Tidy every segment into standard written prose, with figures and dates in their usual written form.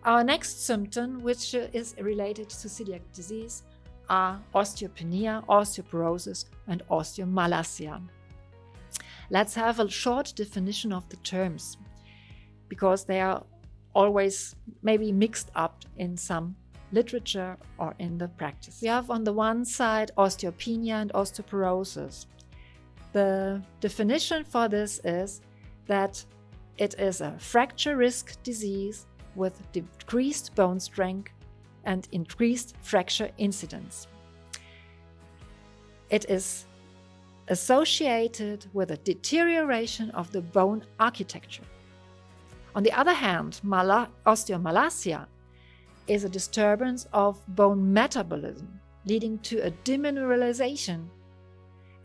Our next symptom, which is related to celiac disease, are osteopenia, osteoporosis, and osteomalacia. Let's have a short definition of the terms, because they are always maybe mixed up in some literature or in the practice. We have on the one side osteopenia and osteoporosis. The definition for this is that it is a fracture risk disease with decreased bone strength and increased fracture incidence. It is associated with a deterioration of the bone architecture. On the other hand, osteomalacia is a disturbance of bone metabolism, leading to a demineralization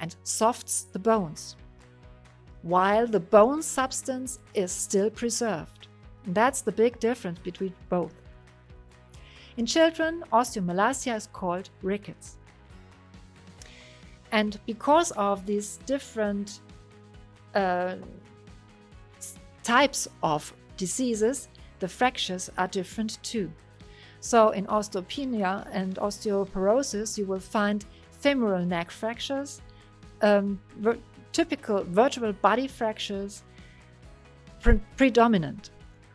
and softs the bones, while the bone substance is still preserved. And that's the big difference between both. In children, osteomalacia is called rickets. And because of these different types of diseases, the fractures are different too. So in osteopenia and osteoporosis, you will find femoral neck fractures, typical vertebral body fractures predominant,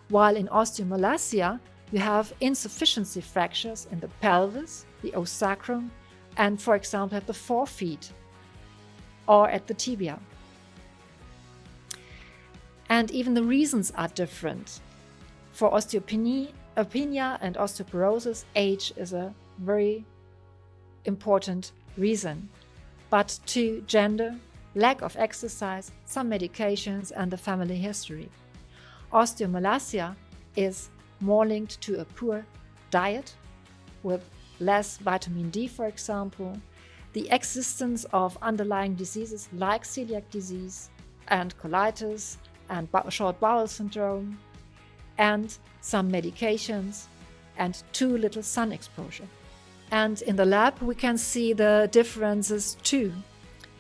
while in osteomalacia you have insufficiency fractures in the pelvis, the ossacrum, and for example at the forefeet or at the tibia. And even the reasons are different. For osteopenia and osteoporosis, age is a very important reason, but to gender, lack of exercise, some medications, and the family history. Osteomalacia is more linked to a poor diet with less vitamin D, for example, the existence of underlying diseases like celiac disease and colitis and short bowel syndrome, and some medications and too little sun exposure. And in the lab we can see the differences too.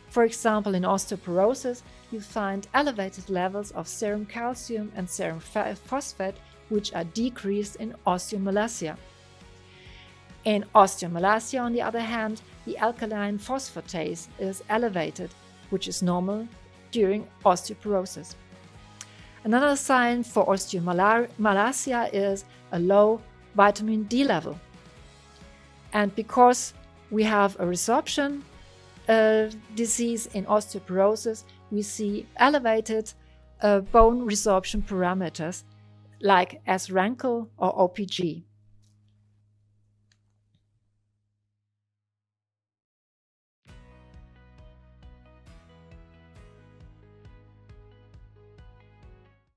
For example, in osteoporosis you find elevated levels of serum calcium and serum phosphate, which are decreased in osteomalacia. In osteomalacia, on the other hand, the alkaline phosphatase is elevated, which is normal during osteoporosis. Another sign for osteomalacia is a low vitamin D level. And because we have a resorption disease in osteoporosis, we see elevated bone resorption parameters like S-Rankel or OPG.